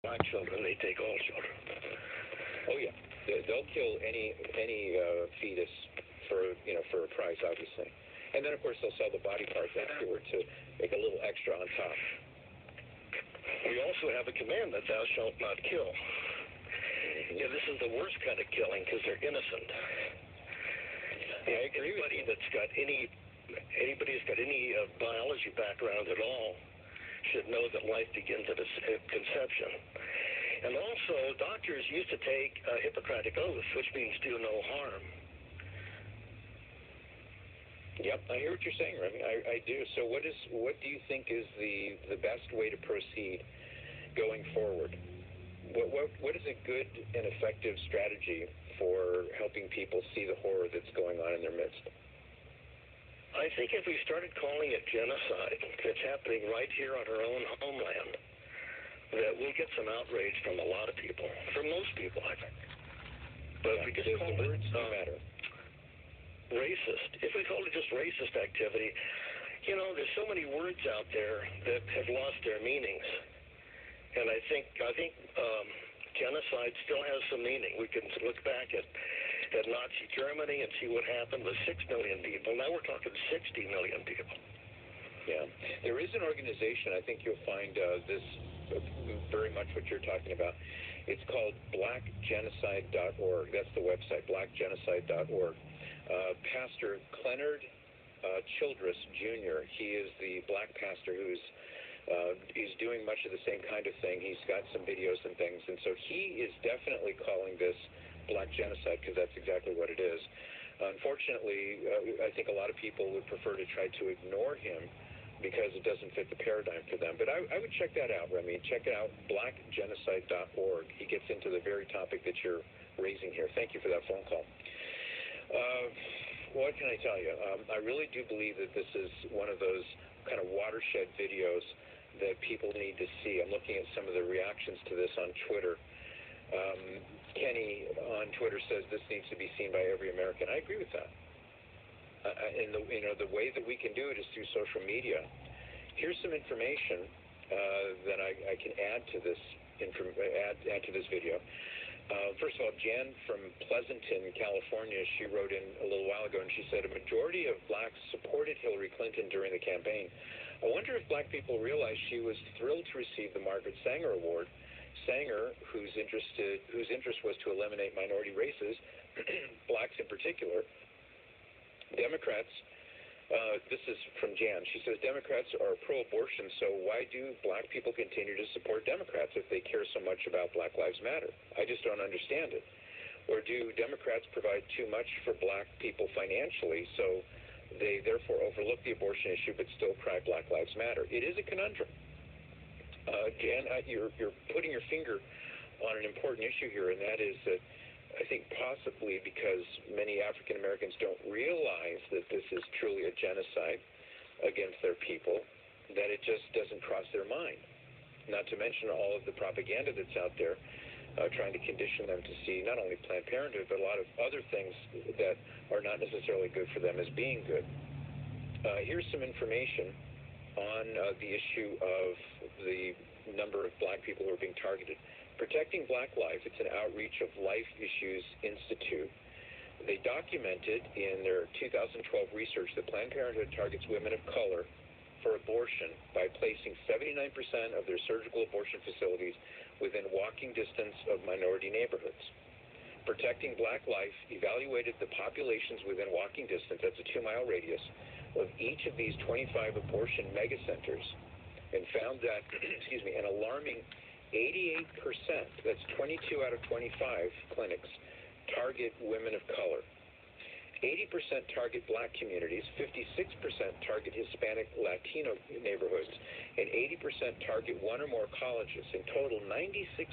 Black children, they take all children. Oh yeah, they'll kill any fetus for for a price, obviously, and then of course they'll sell the body parts afterward to make a little extra on top. We also have a command that thou shalt not kill. Yeah, this is the worst kind of killing because they're innocent. I agree with you. Anybody who's got any biology background at all should know that life begins at conception. And also, doctors used to take a Hippocratic oath, which means do no harm. Yep, I hear what you're saying, Remy. I do. So what do you think is the best way to proceed going forward? What is a good and effective strategy for helping people see the horror that's going on in their midst? I think if we started calling it genocide, it's happening right here on our own homeland, that we'll get some outrage from a lot of people, from most people, I think. But if we just call the words no matter. Racist. If we call it just racist activity, there's so many words out there that have lost their meanings. And I think genocide still has some meaning. We can look back at Nazi Germany and see what happened with 6 million people. Now we're talking 60 million people. Yeah. There is an organization, I think you'll find this very much what you're talking about. It's called blackgenocide.org. That's the website, blackgenocide.org. Pastor Clenard Childress Jr., he is the black pastor he's doing much of the same kind of thing. He's got some videos and things, and so he is definitely calling this black genocide because that's exactly what it is. Unfortunately, I think a lot of people would prefer to try to ignore him because it doesn't fit the paradigm for them. But I would check that out, Remy. Check it out, blackgenocide.org. He gets into the very topic that you're raising here. Thank you for that phone call. What can I tell you? I really do believe that this is one of those kind of watershed videos that people need to see. I'm looking at some of the reactions to this on Twitter. Kenny on Twitter says this needs to be seen by every American. I agree with that. And the way that we can do it is through social media. Here's some information that I can add to this add to this video. First of all, Jan from Pleasanton, California, she wrote in a little while ago, and she said a majority of blacks supported Hillary Clinton during the campaign. I wonder if black people realize she was thrilled to receive the Margaret Sanger Award. Sanger, whose interest was to eliminate minority races, blacks in particular. Democrats, this is from Jan. She says, Democrats are pro-abortion, so why do black people continue to support Democrats if they care so much about Black Lives Matter? I just don't understand it. Or do Democrats provide too much for black people financially, so they therefore overlook the abortion issue but still cry Black Lives Matter? It is a conundrum. Jan, you're putting your finger on an important issue here, and that is that I think possibly because many African Americans don't realize that this is truly a genocide against their people, that it just doesn't cross their mind. Not to mention all of the propaganda that's out there trying to condition them to see not only Planned Parenthood, but a lot of other things that are not necessarily good for them as being good. Here's some information on the issue of the number of black people who are being targeted. Protecting Black Life, it's an outreach of Life Issues Institute. They documented in their 2012 research that Planned Parenthood targets women of color for abortion by placing 79% of their surgical abortion facilities within walking distance of minority neighborhoods. Protecting Black Life evaluated the populations within walking distance, that's a 2-mile radius, of each of these 25 abortion megacenters and found that, an alarming 88%, that's 22 out of 25 clinics, target women of color. 80% target black communities, 56% target Hispanic Latino neighborhoods, and 80% target one or more colleges. In total, 96%